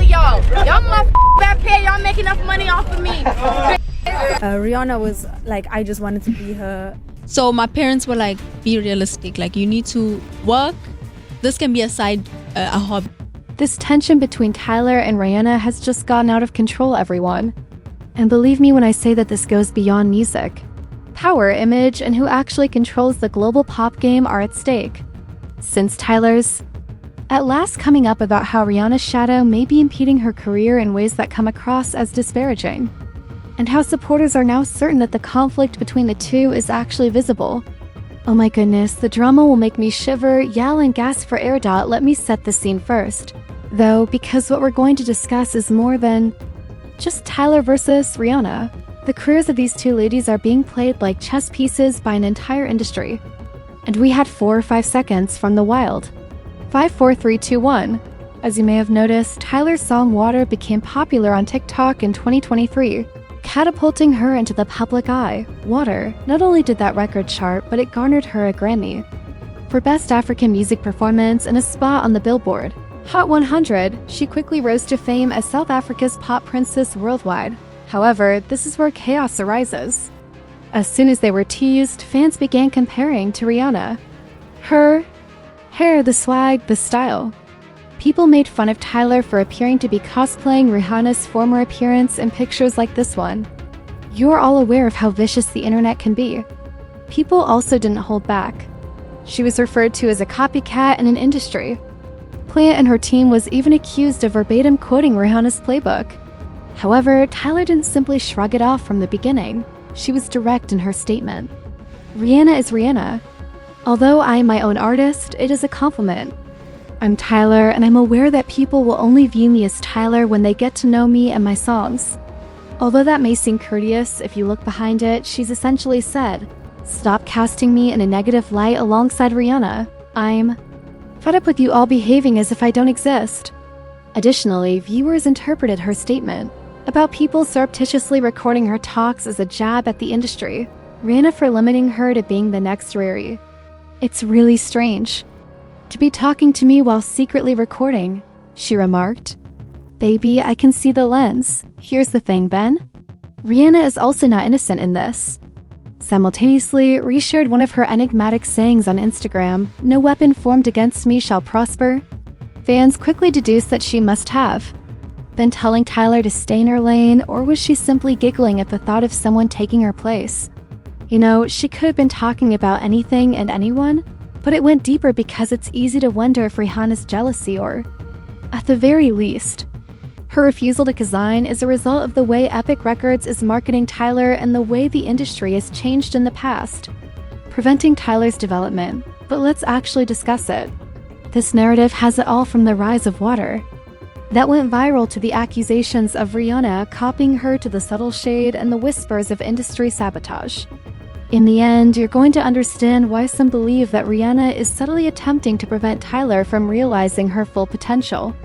y'all. Y'all motherfuckers better pay. Y'all make enough money off of me. Rihanna was like, I just wanted to be her. So my parents were like, be realistic. Like, you need to work. This can be a side, a hobby. This tension between Tyler and Rihanna has just gotten out of control, everyone. And believe me when I say that this goes beyond music. Power, image, and who actually controls the global pop game are at stake. Since Tyler's at last coming up about how Rihanna's shadow may be impeding her career in ways that come across as disparaging, and how supporters are now certain that the conflict between the two is actually visible. Oh my goodness, the drama will make me shiver, yell, and gasp for air. Let me set the scene first, though, because what we're going to discuss is more than just Tyler versus Rihanna. The careers of these two ladies are being played like chess pieces by an entire industry. And we had 4 or 5 seconds from the wild. 5, 4, 3, 2, 1. As you may have noticed, Tyler's song Water became popular on TikTok in 2023, catapulting her into the public eye. Water not only did that record chart, but it garnered her a Grammy for Best African Music Performance and a spot on the Billboard Hot 100. She quickly rose to fame as South Africa's pop princess worldwide. However, this is where chaos arises. As soon as they were teased, fans began comparing to Rihanna. Her hair, the swag, the style. People made fun of Tyler for appearing to be cosplaying Rihanna's former appearance in pictures like this one. You're all aware of how vicious the internet can be. People also didn't hold back. She was referred to as a copycat in an industry. Plant and her team was even accused of verbatim quoting Rihanna's playbook. However, Tyler didn't simply shrug it off from the beginning. She was direct in her statement. Rihanna is Rihanna. Although I am my own artist, it is a compliment. I'm Tyler, and I'm aware that people will only view me as Tyler when they get to know me and my songs. Although that may seem courteous, if you look behind it, she's essentially said, stop casting me in a negative light alongside Rihanna. I'm fed up with you all behaving as if I don't exist. Additionally, viewers interpreted her statement about people surreptitiously recording her talks as a jab at the industry, Rihanna for limiting her to being the next Riri. It's really strange to be talking to me while secretly recording, she remarked. Baby, I can see the lens. Here's the thing, Ben. Rihanna is also not innocent in this. Simultaneously, reshared one of her enigmatic sayings on Instagram, no weapon formed against me shall prosper. Fans quickly deduced that she must have been telling Tyler to stay in her lane, or was she simply giggling at the thought of someone taking her place? You know, she could have been talking about anything and anyone, but it went deeper because it's easy to wonder if Rihanna's jealousy or, at the very least, her refusal to co-sign is a result of the way Epic Records is marketing Tyler and the way the industry has changed in the past, preventing Tyler's development. But let's actually discuss it. This narrative has it all from the rise of Water that went viral to the accusations of Rihanna copying her to the subtle shade and the whispers of industry sabotage. In the end, you're going to understand why some believe that Rihanna is subtly attempting to prevent Tyler from realizing her full potential.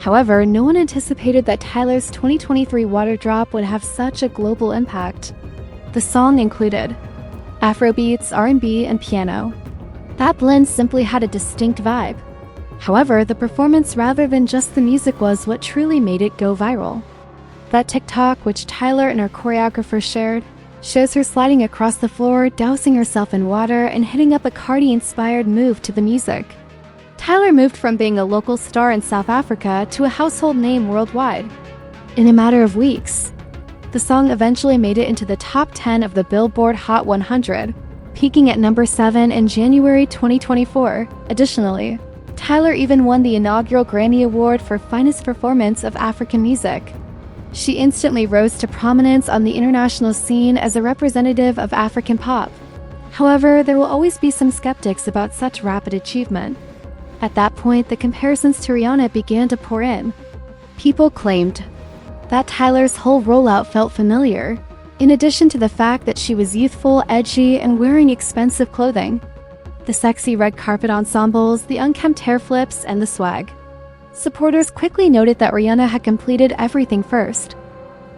However, no one anticipated that Tyler's 2023 Water drop would have such a global impact. The song included Afrobeats, R&B, and piano. That blend simply had a distinct vibe. However, the performance rather than just the music was what truly made it go viral. That TikTok, which Tyler and her choreographer shared, shows her sliding across the floor, dousing herself in water, and hitting up a Cardi-inspired move to the music. Tyler moved from being a local star in South Africa to a household name worldwide in a matter of weeks. The song eventually made it into the top 10 of the Billboard Hot 100, peaking at number 7 in January 2024. Additionally, Tyler even won the inaugural Grammy Award for Finest Performance of African Music. She instantly rose to prominence on the international scene as a representative of African pop. However, there will always be some skeptics about such rapid achievement. At that point, the comparisons to Rihanna began to pour in. People claimed that Tyler's whole rollout felt familiar, in addition to the fact that she was youthful, edgy, and wearing expensive clothing. The sexy red carpet ensembles, the unkempt hair flips, and the swag. Supporters quickly noted that Rihanna had completed everything first.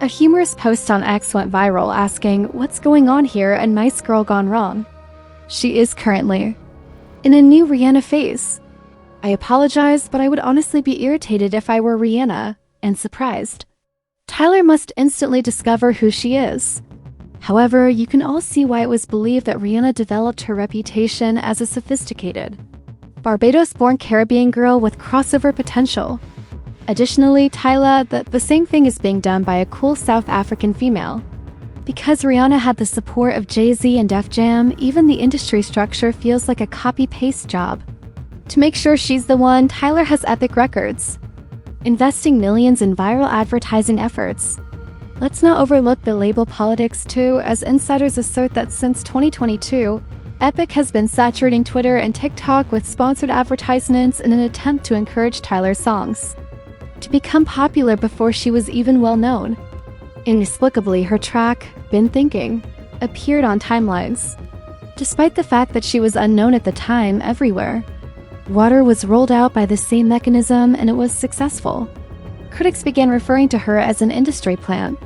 A humorous post on X went viral asking, "What's going on here and Nice Girl gone wrong?" She is currently in a new Rihanna phase. I apologize, but I would honestly be irritated if I were Rihanna, and surprised. Tyler must instantly discover who she is. However, you can all see why it was believed that Rihanna developed her reputation as a sophisticated, Barbados-born Caribbean girl with crossover potential. Additionally, Tyla, the same thing is being done by a cool South African female. Because Rihanna had the support of Jay-Z and Def Jam, even the industry structure feels like a copy-paste job. To make sure she's the one, Tyler has epic records, investing millions in viral advertising efforts. Let's not overlook the label politics too, as insiders assert that since 2022, Epic has been saturating Twitter and TikTok with sponsored advertisements in an attempt to encourage Tyler's songs to become popular before she was even well known. Inexplicably, her track, Been Thinking, appeared on timelines. Despite the fact that she was unknown at the time everywhere, Water was rolled out by the same mechanism and it was successful. Critics began referring to her as an industry plant,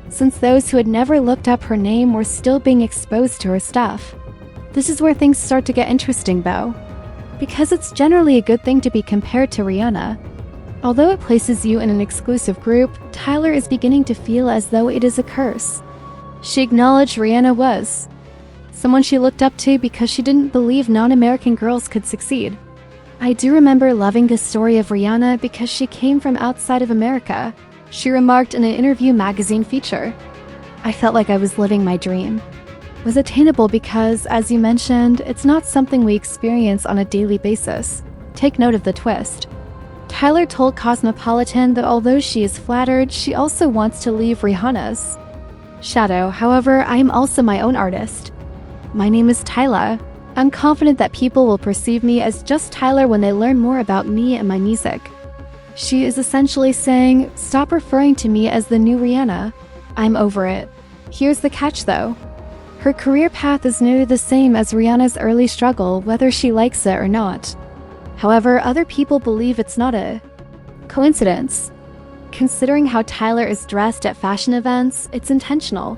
since those who had never looked up her name were still being exposed to her stuff. This is where things start to get interesting though, because it's generally a good thing to be compared to Rihanna. Although it places you in an exclusive group, Tyler is beginning to feel as though it is a curse. She acknowledged Rihanna was someone she looked up to because she didn't believe non-American girls could succeed. I do remember loving the story of Rihanna because she came from outside of America, she remarked in an Interview magazine feature. I felt like I was living my dream. It was attainable because, as you mentioned, it's not something we experience on a daily basis. Take note of the twist. Tyler told Cosmopolitan that although she is flattered, she also wants to leave Rihanna's shadow. However, I am also my own artist. My name is Tyla. I'm confident that people will perceive me as just Tyler when they learn more about me and my music. She is essentially saying, stop referring to me as the new Rihanna. I'm over it. Here's the catch though. Her career path is nearly the same as Rihanna's early struggle, whether she likes it or not. However, other people believe it's not a coincidence. Considering how Tyler is dressed at fashion events, it's intentional.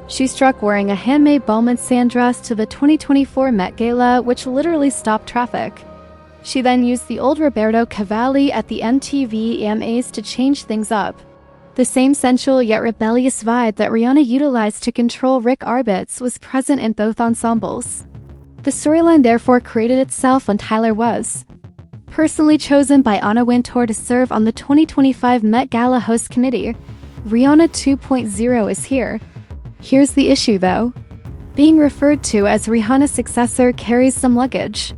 She struck wearing a handmade Bowman sand dress to the 2024 Met Gala, which literally stopped traffic. She then used the old Roberto Cavalli at the MTV EMAs to change things up. The same sensual yet rebellious vibe that Rihanna utilized to control Rick Arbitz was present in both ensembles. The storyline therefore created itself when Tyler was personally chosen by Anna Wintour to serve on the 2025 Met Gala host committee. Rihanna 2.0 is here. Here's the issue though. Being referred to as Rihanna's successor carries some luggage,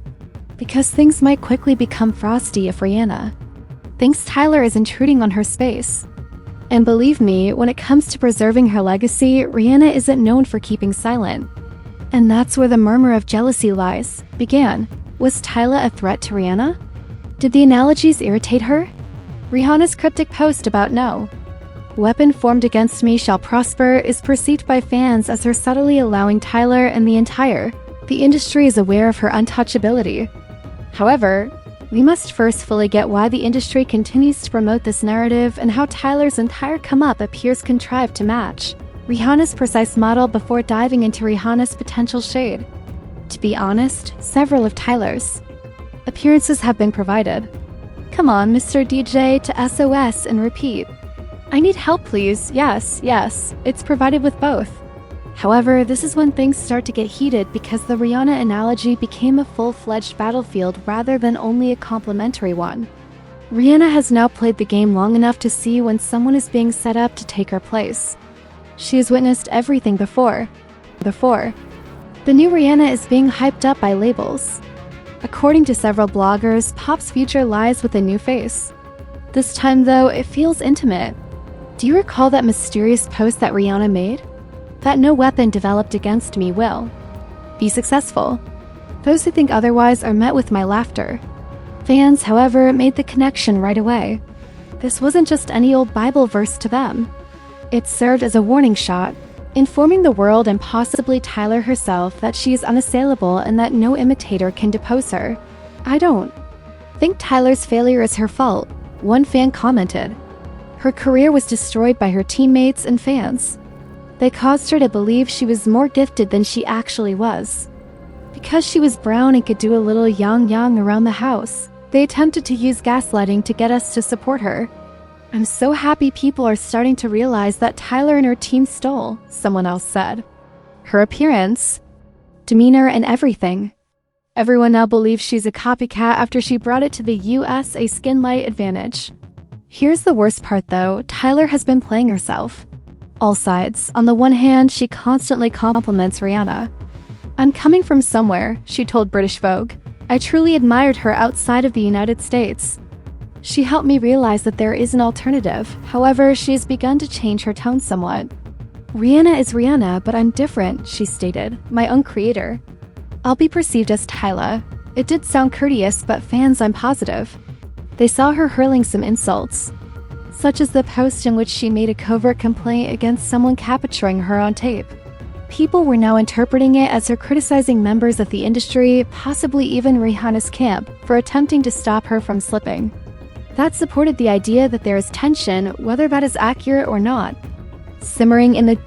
because things might quickly become frosty if Rihanna thinks Tyler is intruding on her space. And believe me, when it comes to preserving her legacy, Rihanna isn't known for keeping silent. And that's where the murmur of jealousy began. Was Tyla a threat to Rihanna? Did the analogies irritate her? Rihanna's cryptic post about no weapon formed against me shall prosper is perceived by fans as her subtly allowing Tyler and the industry is aware of her untouchability. However, we must first fully get why the industry continues to promote this narrative and how Tyler's entire come-up appears contrived to match Rihanna's precise model before diving into Rihanna's potential shade. To be honest, several of Tyler's appearances have been provided. Come on, Mr. DJ, to SOS and repeat. I need help, please. Yes, it's provided with both. However, this is when things start to get heated because the Rihanna analogy became a full-fledged battlefield rather than only a complimentary one. Rihanna has now played the game long enough to see when someone is being set up to take her place. She has witnessed everything before. The new Rihanna is being hyped up by labels. According to several bloggers, pop's future lies with a new face. This time though, it feels intimate. Do you recall that mysterious post that Rihanna made? That no weapon developed against me will be successful. Those who think otherwise are met with my laughter. Fans, however, made the connection right away. This wasn't just any old Bible verse to them. It served as a warning shot, informing the world and possibly Tyler herself that she is unassailable and that no imitator can depose her. I don't think Tyler's failure is her fault, one fan commented. Her career was destroyed by her teammates and fans. They caused her to believe she was more gifted than she actually was. Because she was brown and could do a little yang around the house, they attempted to use gaslighting to get us to support her. "I'm so happy people are starting to realize that Tyler and her team stole," someone else said. "Her appearance, demeanor, and everything. Everyone now believes she's a copycat after she brought it to the US a skin light advantage." Here's the worst part though, Tyler has been playing herself. All sides. On the one hand, she constantly compliments Rihanna. "I'm coming from somewhere," she told British Vogue. "I truly admired her outside of the United States. She helped me realize that there is an alternative." However, she has begun to change her tone somewhat. "Rihanna is Rihanna, but I'm different," she stated. "My own creator. I'll be perceived as Tyla." It did sound courteous, but fans, I'm positive, they saw her hurling some insults, such as the post in which she made a covert complaint against someone capturing her on tape. People were now interpreting it as her criticizing members of the industry, possibly even Rihanna's camp, for attempting to stop her from slipping. That supported the idea that there is tension, whether that is accurate or not, simmering in the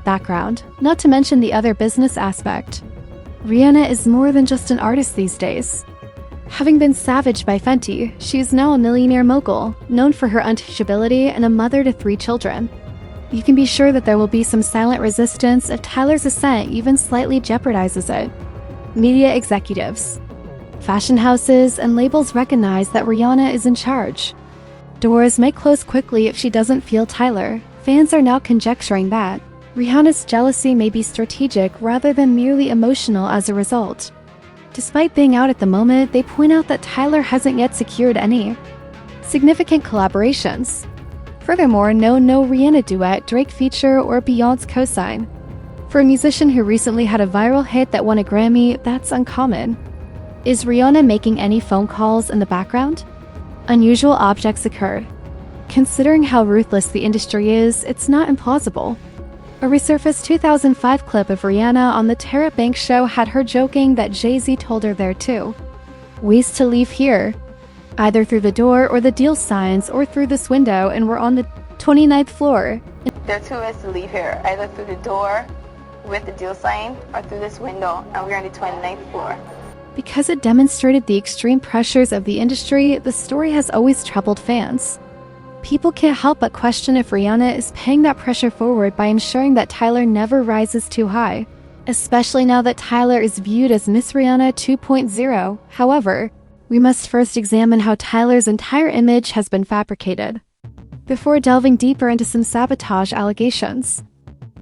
background, not to mention the other business aspect. Rihanna is more than just an artist these days. Having been savaged by Fenty, she is now a millionaire mogul, known for her untouchability and a mother to 3 children. You can be sure that there will be some silent resistance if Tyler's ascent even slightly jeopardizes it. Media executives, fashion houses, and labels recognize that Rihanna is in charge. Doors may close quickly if she doesn't feel Tyler. Fans are now conjecturing that Rihanna's jealousy may be strategic rather than merely emotional as a result. Despite being out at the moment, they point out that Tyler hasn't yet secured any significant collaborations. Furthermore, no Rihanna duet, Drake feature, or Beyonce cosign. For a musician who recently had a viral hit that won a Grammy, that's uncommon. Is Rihanna making any phone calls in the background? Unusual objects occurred. Considering how ruthless the industry is, it's not implausible. A resurfaced 2005 clip of Rihanna on the Tara Banks show had her joking that Jay-Z told her there too. "Ways to leave here. Either through the door or the deal signs or through this window, and we're on the 29th floor." There are 2 ways to leave here, either through the door with the deal sign or through this window, and we're on the 29th floor. Because it demonstrated the extreme pressures of the industry, the story has always troubled fans. People can't help but question if Rihanna is paying that pressure forward by ensuring that Tyler never rises too high, especially now that Tyler is viewed as Miss Rihanna 2.0. However, we must first examine how Tyler's entire image has been fabricated before delving deeper into some sabotage allegations.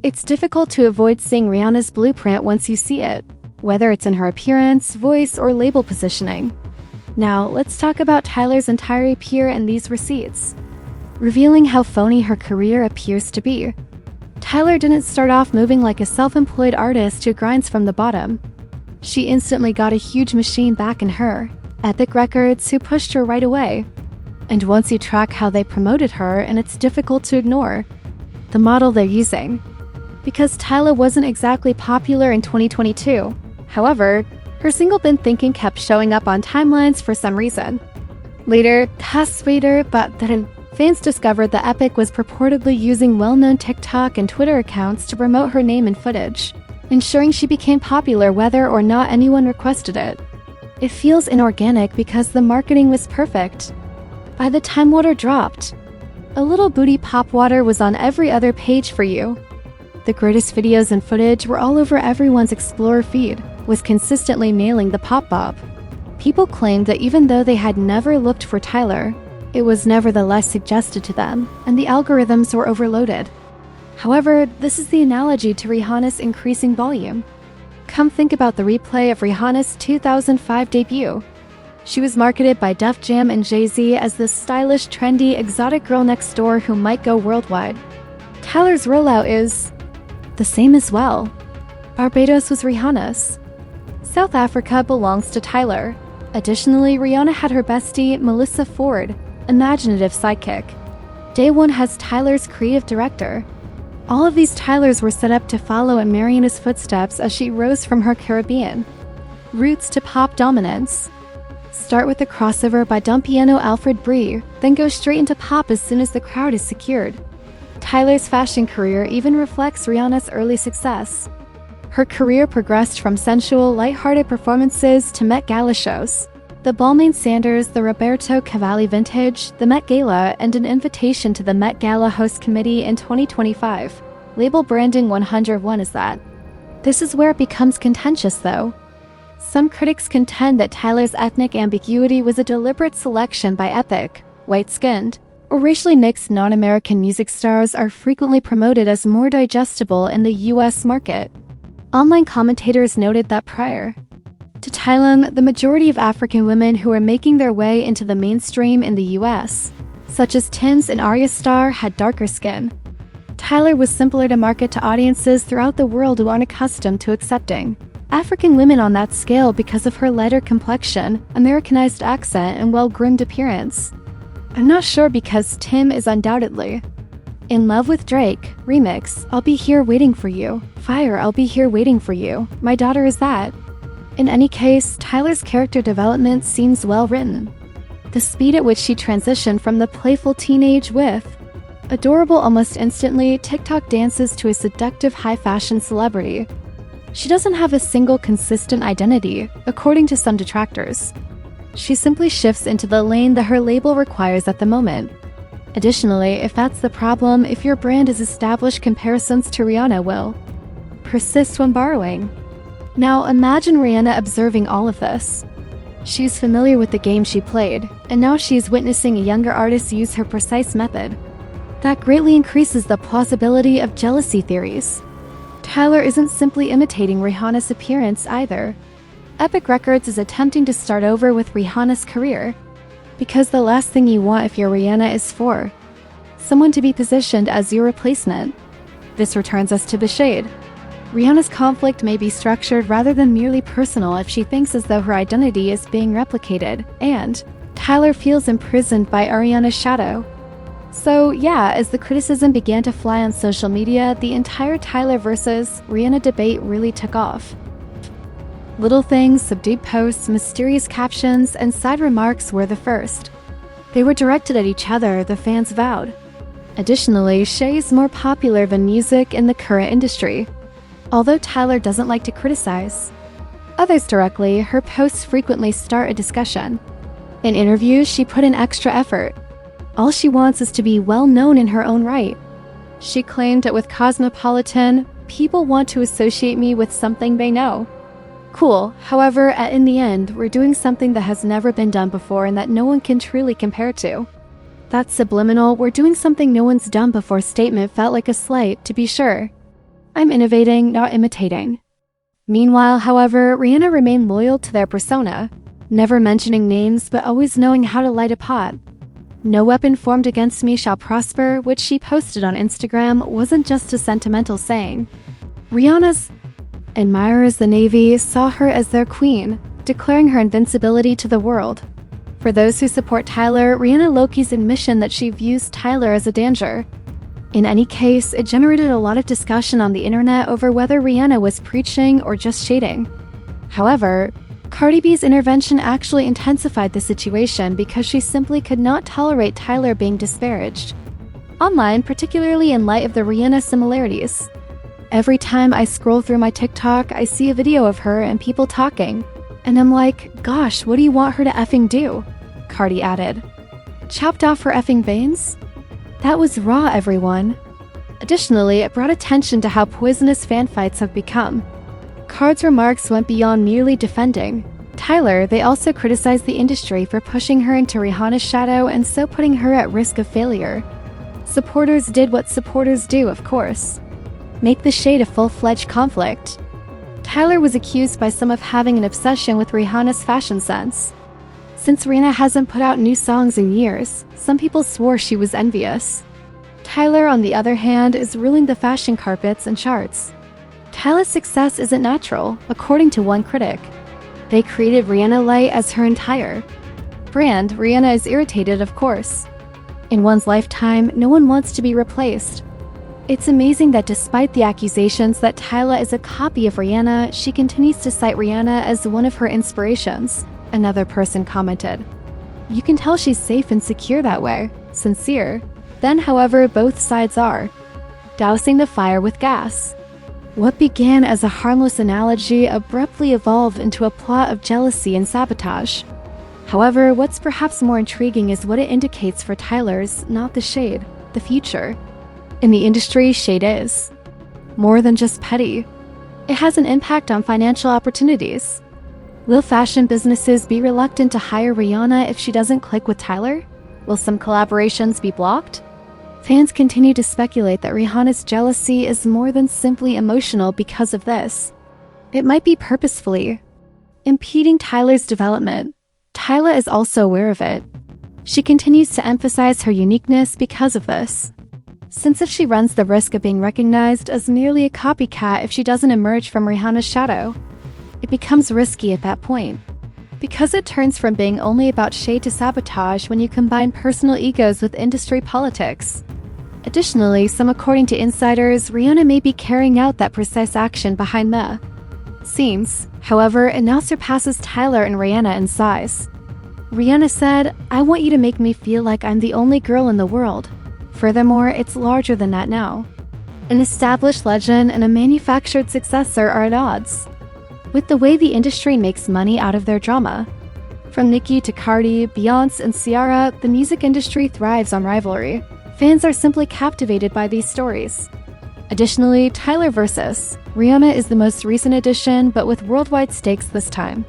It's difficult to avoid seeing Rihanna's blueprint once you see it, whether it's in her appearance, voice, or label positioning. Now, let's talk about Tyler's entire appear and these receipts, revealing how phony her career appears to be. Tyler didn't start off moving like a self-employed artist who grinds from the bottom. She instantly got a huge machine back in her, Epic Records, who pushed her right away. And once you track how they promoted her, and it's difficult to ignore the model they're using. Because Tyla wasn't exactly popular in 2022. However, her single Been Thinking kept showing up on timelines for some reason. Later, fans discovered that Epic was purportedly using well-known TikTok and Twitter accounts to promote her name and footage, ensuring she became popular whether or not anyone requested it. It feels inorganic because the marketing was perfect. By the time water dropped, a little booty pop water was on every other page for you. The greatest videos and footage were all over everyone's Explorer feed, was consistently nailing the pop bop. People claimed that even though they had never looked for Tyler, it was nevertheless suggested to them, and the algorithms were overloaded. However, this is the analogy to Rihanna's increasing volume. Come think about the replay of Rihanna's 2005 debut. She was marketed by Def Jam and Jay-Z as the stylish, trendy, exotic girl next door who might go worldwide. Tyler's rollout is the same as well. Barbados was Rihanna's. South Africa belongs to Tyler. Additionally, Rihanna had her bestie, Melissa Ford, imaginative sidekick. Day One has Tyler's creative director. All of these Tylers were set up to follow in Mariana's footsteps as she rose from her Caribbean roots to pop dominance. Start with a crossover by dumb piano Alfred Brie, then go straight into pop as soon as the crowd is secured. Tyler's fashion career even reflects Rihanna's early success. Her career progressed from sensual, lighthearted performances to Met Gala shows, the Balmain Sanders, the Roberto Cavalli vintage, the Met Gala, and an invitation to the Met Gala host committee in 2025. Label branding 101 is that. This is where it becomes contentious, though. Some critics contend that Tyla's ethnic ambiguity was a deliberate selection by Epic, white-skinned, or racially mixed non-American music stars are frequently promoted as more digestible in the US market. Online commentators noted that prior to Tyla, the majority of African women who were making their way into the mainstream in the US, such as Tim's and Arya Starr, had darker skin. Tyla was simpler to market to audiences throughout the world who aren't accustomed to accepting African women on that scale because of her lighter complexion, Americanized accent, and well-groomed appearance. I'm not sure because Tim is undoubtedly in love with Drake. Remix, I'll be here waiting for you. Fire, I'll be here waiting for you. My daughter is that. In any case, Tyla's character development seems well written. The speed at which she transitioned from the playful teenage with adorable almost instantly TikTok dances to a seductive high-fashion celebrity. She doesn't have a single consistent identity, according to some detractors. She simply shifts into the lane that her label requires at the moment. Additionally, if that's the problem, if your brand is established, comparisons to Rihanna will persist when borrowing. Now imagine Rihanna observing all of this. She's familiar with the game she played, and now she's witnessing a younger artist use her precise method. That greatly increases the plausibility of jealousy theories. Tyla isn't simply imitating Rihanna's appearance either. Epic Records is attempting to start over with Rihanna's career, because the last thing you want if you're Rihanna is for someone to be positioned as your replacement. This returns us to the shade. Rihanna's conflict may be structured rather than merely personal if she thinks as though her identity is being replicated, and Tyla feels imprisoned by Ariana's shadow. So yeah, as the criticism began to fly on social media, the entire Tyla versus Rihanna debate really took off. Little things, subdued posts, mysterious captions, and side remarks were the first. They were directed at each other, the fans vowed. Additionally, Shay is more popular than music in the current industry. Although Tyla doesn't like to criticize others directly, her posts frequently start a discussion. In interviews, she put in extra effort. All she wants is to be well known in her own right. She claimed that with Cosmopolitan, people want to associate me with something they know. Cool, however, in the end, we're doing something that has never been done before and that no one can truly compare to. That subliminal, we're doing something no one's done before statement felt like a slight, to be sure. I'm innovating, not imitating. Meanwhile, however, Rihanna remained loyal to their persona, never mentioning names but always knowing how to light a pot. No weapon formed against me shall prosper, which she posted on Instagram, wasn't just a sentimental saying. Rihanna's admirers, the Navy, saw her as their queen, declaring her invincibility to the world. For those who support Tyla, Rihanna Loki's admission that she views Tyla as a danger. In any case, it generated a lot of discussion on the internet over whether Rihanna was preaching or just shading. However, Cardi B's intervention actually intensified the situation because she simply could not tolerate Tyla being disparaged online, particularly in light of the Rihanna similarities. Every time I scroll through my TikTok, I see a video of her and people talking, and I'm like, gosh, what do you want her to effing do? Cardi added. Chopped off her effing veins? That was raw, everyone. Additionally, it brought attention to how poisonous fan fights have become. Card's remarks went beyond merely defending Tyla. They also criticized the industry for pushing her into Rihanna's shadow and so putting her at risk of failure. Supporters did what supporters do, of course. Make the shade a full-fledged conflict. Tyla was accused by some of having an obsession with Rihanna's fashion sense. Since Rihanna hasn't put out new songs in years, some people swore she was envious. Tyla, on the other hand, is ruling the fashion carpets and charts. Tyla's success isn't natural, according to one critic. They created Rihanna Light as her entire brand. Rihanna is irritated, of course. In one's lifetime, no one wants to be replaced. It's amazing that despite the accusations that Tyla is a copy of Rihanna, she continues to cite Rihanna as one of her inspirations, another person commented. You can tell she's safe and secure that way, sincere. Then, however, both sides are dousing the fire with gas. What began as a harmless analogy abruptly evolved into a plot of jealousy and sabotage. However, what's perhaps more intriguing is what it indicates for Tyler's, not the shade, the future. In the industry, shade is more than just petty. It has an impact on financial opportunities. Will fashion businesses be reluctant to hire Rihanna if she doesn't click with Tyler? Will some collaborations be blocked? Fans continue to speculate that Rihanna's jealousy is more than simply emotional because of this. It might be purposefully impeding Tyler's development. Tyla is also aware of it. She continues to emphasize her uniqueness because of this. Since if she runs the risk of being recognized as merely a copycat if she doesn't emerge from Rihanna's shadow, it becomes risky at that point. Because it turns from being only about shade to sabotage when you combine personal egos with industry politics. Additionally, some according to insiders, Rihanna may be carrying out that precise action behind the scenes. However, it now surpasses Tyler and Rihanna in size. Rihanna said, "I want you to make me feel like I'm the only girl in the world." Furthermore, it's larger than that now. An established legend and a manufactured successor are at odds with the way the industry makes money out of their drama. From Nicki to Cardi, Beyonce, and Ciara, the music industry thrives on rivalry. Fans are simply captivated by these stories. Additionally, Tyler vs. Rihanna is the most recent addition, but with worldwide stakes this time.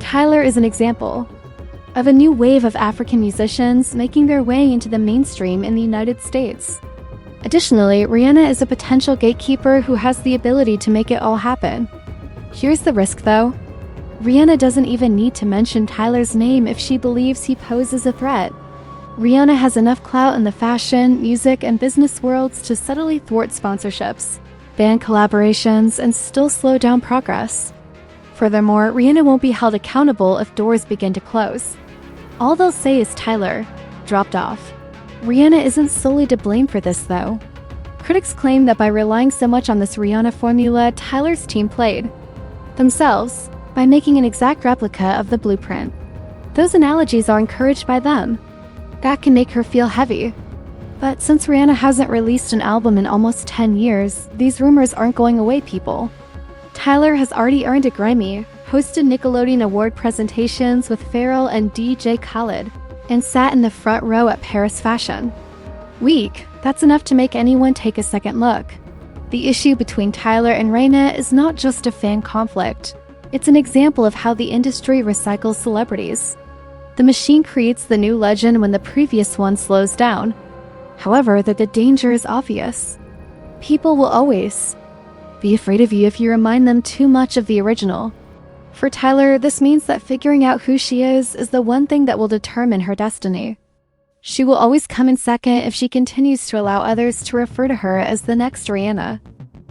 Tyler is an example of a new wave of African musicians making their way into the mainstream in the United States. Additionally, Rihanna is a potential gatekeeper who has the ability to make it all happen. Here's the risk though. Rihanna doesn't even need to mention Tyler's name if she believes he poses a threat. Rihanna has enough clout in the fashion, music, and business worlds to subtly thwart sponsorships, ban collaborations, and still slow down progress. Furthermore, Rihanna won't be held accountable if doors begin to close. All they'll say is Tyler dropped off. Rihanna isn't solely to blame for this though. Critics claim that by relying so much on this Rihanna formula, Tyler's team played themselves by making an exact replica of the blueprint. Those analogies are encouraged by them. That can make her feel heavy. But since Rihanna hasn't released an album in almost 10 years, these rumors aren't going away, people. Tyler has already earned a Grammy, hosted Nickelodeon award presentations with Pharrell and DJ Khaled, and sat in the front row at Paris Fashion Week. That's enough to make anyone take a second look. The issue between Tyler and Rihanna is not just a fan conflict. It's an example of how the industry recycles celebrities. The machine creates the new legend when the previous one slows down. However, the danger is obvious. People will always be afraid of you if you remind them too much of the original. For Tyler, this means that figuring out who she is the one thing that will determine her destiny. She will always come in second if she continues to allow others to refer to her as the next Rihanna.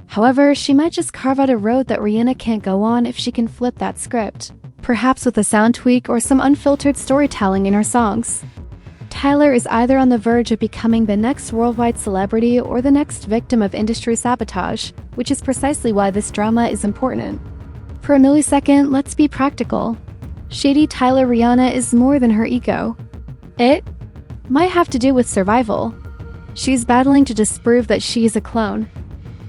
However, she might just carve out a road that Rihanna can't go on if she can flip that script. Perhaps with a sound tweak or some unfiltered storytelling in her songs. Tyler is either on the verge of becoming the next worldwide celebrity or the next victim of industry sabotage, which is precisely why this drama is important. For a millisecond, let's be practical. Shady Tyler Rihanna is more than her ego. It might have to do with survival. She's battling to disprove that she is a clone.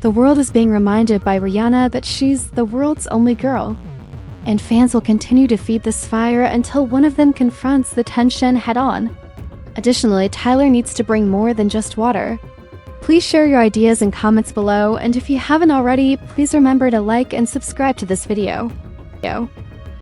The world is being reminded by Rihanna that she's the world's only girl. And fans will continue to feed this fire until one of them confronts the tension head-on. Additionally, Tyler needs to bring more than just water. Please share your ideas in comments below, and if you haven't already, please remember to like and subscribe to this video.